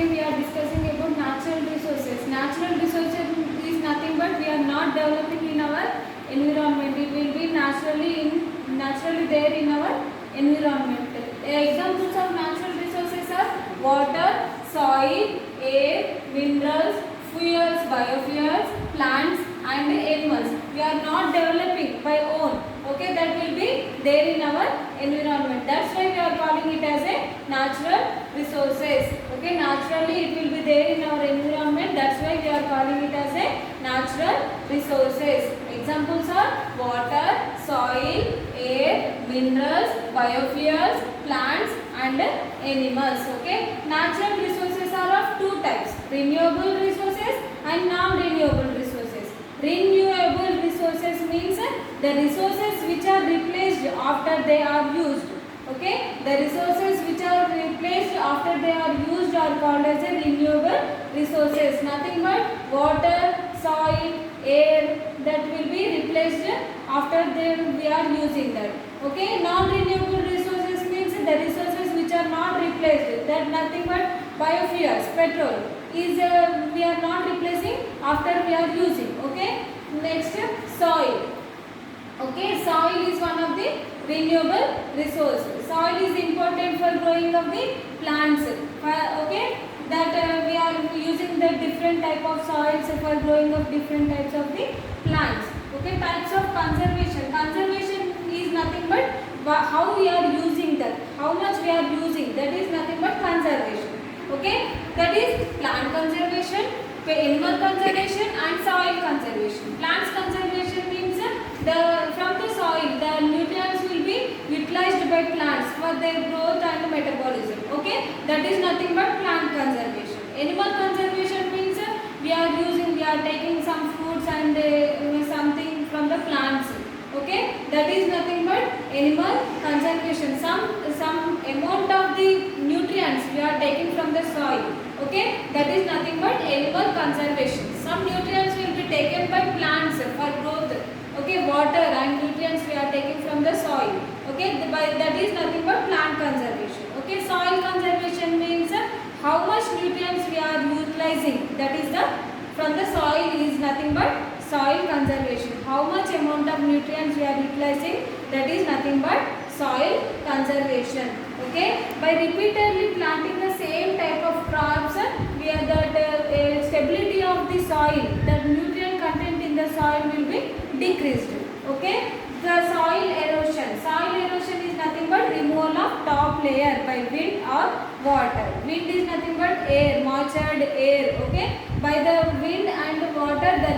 we are discussing about natural resources. Natural resources is nothing but we are not developing in our environment. It will be naturally there in our environment. Examples of natural resources are water, soil, air, minerals, fuels, biofuels, plants and animals. We are not developing by own. Okay, that will be there in our environment. That's why we are calling it as a natural resources. Okay, naturally it will be there in our environment. That's why we are calling it as a natural resources. Examples are water, soil, air, minerals, biofuels, plants and animals. Okay, natural resources are of two types: renewable resources and non-renewable resources. Renewable resources means the resources which are replaced after they are used. Okay, the resources which are replaced after they are used are called as a renewable resources. Nothing but water, soil, air, that will be replaced after we are using that. Okay, non-renewable resources means the resources which are not replaced. That nothing but biofuels, petrol is we are not replacing after we are using. Okay, next soil. Okay, soil is one of the renewable resources. Soil is important for growing of the plants. Okay, that we are using the different type of soils for growing of different types of the plants. Okay, types of conservation. Conservation is nothing but how we are using that, how much we are using, that is nothing but conservation. Okay, that is plant conservation, animal conservation and soil conservation. Plants conservation means from the soil the nutrients will be utilized by plants for their growth and metabolism. Okay, that is nothing but plant conservation. Animal conservation means we are taking some fruits and something from the plants. Okay, that is nothing but animal conservation. Some amount of the nutrients we are taking from the soil. Okay, that is nothing but animal conservation. Some nutrients will be taken by plants for growth. Okay, water and nutrients we are taking from the soil. Okay, that is nothing but plant conservation. Okay, soil conservation means how much nutrients we are utilizing, that is the from the soil is nothing but soil conservation. How much amount of nutrients we are utilizing, that is nothing but soil conservation. Okay, by repeatedly planting the same type of crops, we are the stability of the soil, the nutrient content in the soil will be decreased. Okay, the soil erosion. Soil erosion is nothing but removal of top layer by wind or water. Wind is nothing but air, moistured air. Okay, by the wind and water the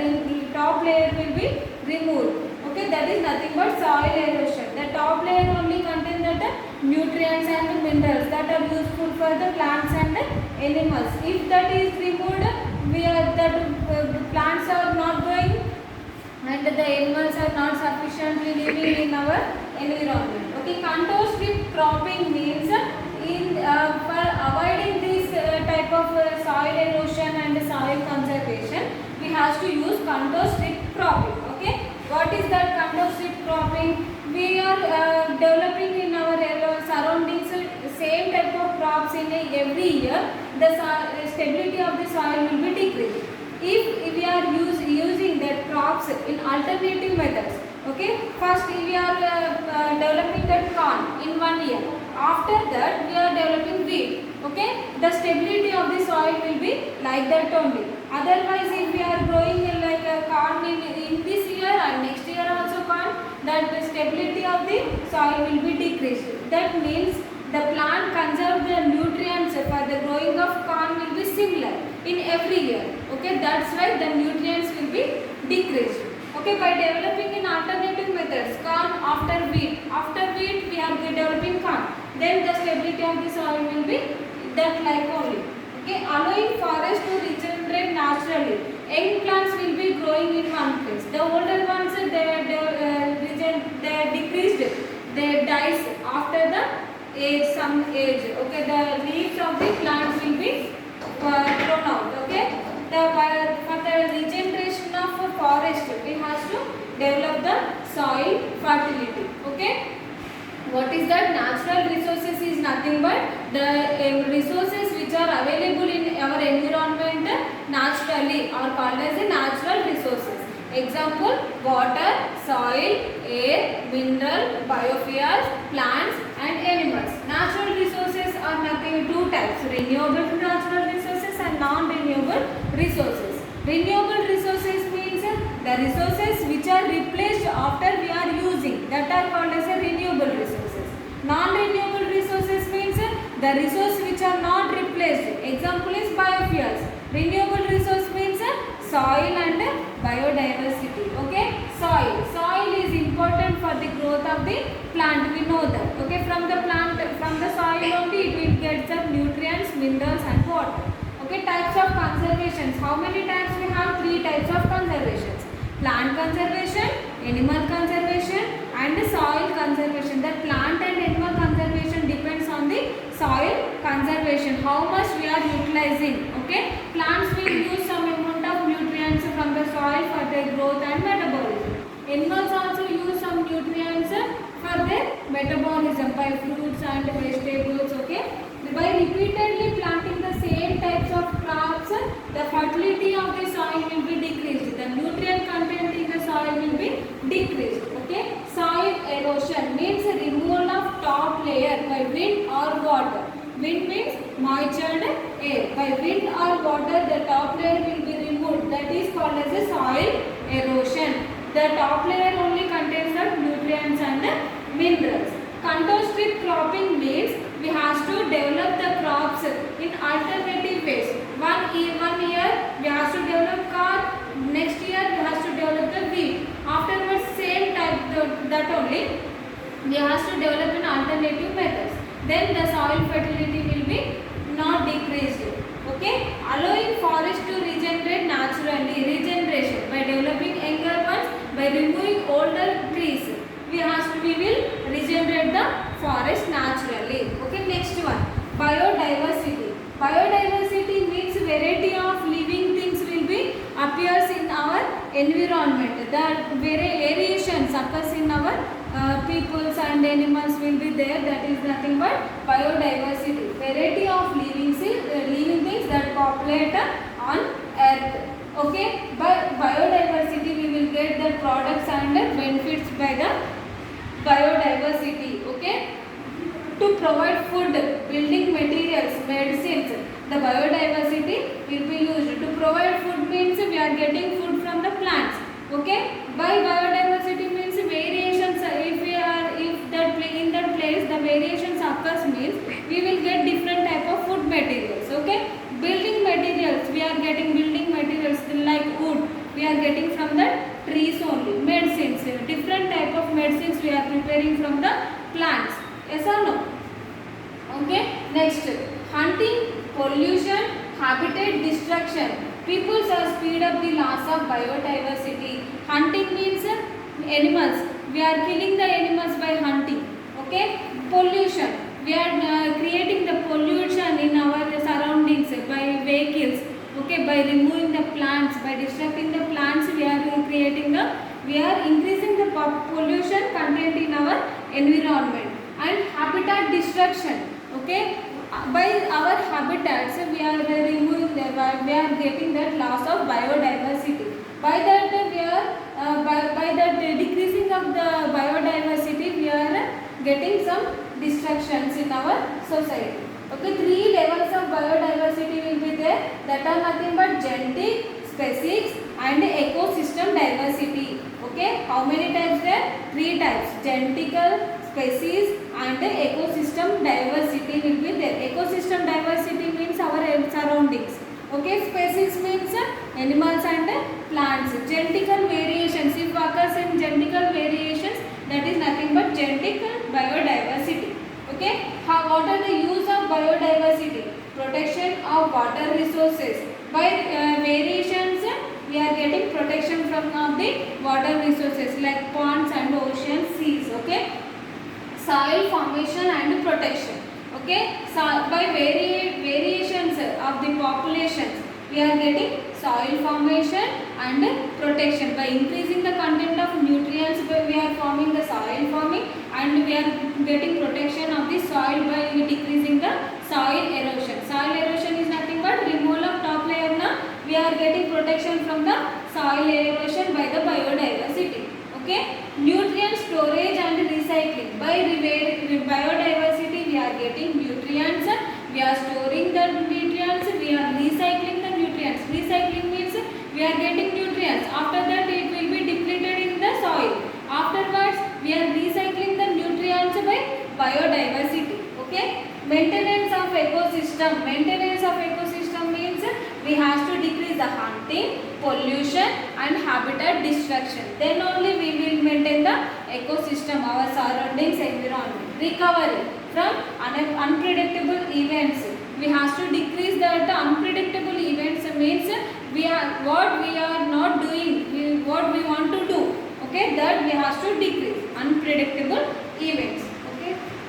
top layer will be removed. Okay, that is nothing but soil erosion. The top layer only contains that nutrients and minerals that are useful for the plants and animals. If that is removed, plants are not growing and the animals are not sufficiently living in our environment. Okay, contour strip cropping means for avoiding this type of soil erosion and soil conservation, we have to use contour strip cropping. Okay, what is that contour strip cropping? We are developing in our surroundings same type of crops in every year. The stability of the soil will be decreased. If we are using that crops in alternative methods. Okay, first we are developing that corn in 1 year. After that we are developing wheat. Okay, the stability of the soil will be like that only. Otherwise, if we are growing like a corn in this year and next year also corn, that the stability of the soil will be decreased. That means the plant conserve the nutrients for the growing of corn will be similar in every year. Okay, that's why the nutrients will be decreased. Okay, by developing in alternative methods, corn after wheat. After wheat we are developing corn. Then the stability of the soil will be that like only. Okay, allowing forest to regenerate naturally. Young plants will be growing in one place. The older ones they decreased. They dies after the some age. Okay, the leaves of the plants will be thrown out. Okay, for the regeneration of a forest, we have to develop the soil fertility. Okay, what is that? Natural resources is nothing but the resources which which are available in our environment naturally are called as a natural resources. Example: water, soil, air, mineral, biofuels, plants and animals. Natural resources are nothing two types: renewable natural resources and non-renewable resources. Renewable resources means the resources which are replaced after we are using, that are called as a renewable resources. Non-renewable resources means the resource which are not replaced. Example is biofuels. Renewable resource means soil and biodiversity. Okay, soil is important for the growth of the plant, we know that. Okay, from the plant, from the soil only it will get some nutrients, minerals and water. Okay, types of conservations. How many types we have? 3 types of conservations: plant conservation, animal conservation and soil conservation. The plant and animal conservation depends on the soil conservation, how much we are utilizing. Okay, plants will use some amount of nutrients from the soil for their growth and metabolism. Animals also use some nutrients for their metabolism by fruits and vegetables. Okay, by repeatedly planting the same types of crops, the fertility of the soil will be decreased. The nutrient content in the soil will be decreased. Okay, soil erosion means removal of top layer by wind or water. Wind means moistured air. By wind or water, the top layer will be removed. That is called as a soil erosion. The top layer only contains the nutrients and minerals. Contour strip cropping means we have to develop the crops in alternative ways. One year we have to develop corn, next year we have to develop the wheat. Afterwards same type that only we have to develop in alternative methods. Then the soil fertility will be not decreased. Okay, allowing forest to regenerate naturally. Regeneration by developing younger ones, by removing older trees. We will regenerate the forest naturally. Okay, next one, biodiversity. Biodiversity means variety of living things will be appears in our environment. The variations occurs in our peoples and animals will be there. That is nothing but biodiversity. Variety of living things that populate on earth. Okay, by biodiversity we will get the products and benefits by the biodiversity. Okay, to provide food, building materials, medicines, the biodiversity will be used. To provide food means we are getting food from the plants. Okay, by biodiversity means variations. In that place the variations occurs means we will get different type of food materials. Okay, building materials, we are getting building materials like wood, we are getting from the trees only. Medicines, different type of medicines we are preparing from the plants. Yes or no? Okay, next, hunting, pollution, habitat destruction. People speed up the loss of biodiversity. Hunting means animals, we are killing the animals by hunting. Okay, pollution, we are creating the pollution in our surroundings by vehicles. Okay, by removing the plants, by destructing the plants, we are increasing the pollution content in our environment. And habitat destruction. Okay, by our habitats we are removing we are getting that loss of biodiversity. By that we are by that decreasing of the biodiversity, we are getting some destructions in our society. Okay, 3 levels of biodiversity will be there, that are nothing but genetic, species and ecosystem diversity. Okay, how many types there? 3 types: genetical, species and ecosystem diversity will be there. Ecosystem diversity means our surroundings. Okay, species means animals and plants. Genetical variations, if occurs in genetical variations, that is nothing but genetic biodiversity. Okay, what are the use of biodiversity? Protection of water resources. By variations we are getting protection from the water resources like ponds and oceans, seas. Okay, soil formation and protection. Okay, so by variations of the populations we are getting soil formation and protection. By increasing the content of nutrients, we are forming the soil forming, and we are getting protection of the soil by decreasing the soil erosion. Soil erosion is nothing but removal of top layer. Now we are getting protection from the soil erosion by the biodiversity. Okay, nutrient storage and recycling. By biodiversity we are getting nutrients, we are storing the nutrients, we are recycling the nutrients. Recycling means we are getting nutrients, after that it will be depleted in the soil. Afterwards we are recycling the nutrients by biodiversity. Okay, maintenance of ecosystem. Maintenance of ecosystem means we have to decrease the hunting, pollution and habitat destruction. Then only we will maintain the ecosystem, our surroundings, environment. Recovery from unpredictable events. We have to decrease that unpredictable events means what we are not doing, what we want to do. Okay, that we have to decrease unpredictable events.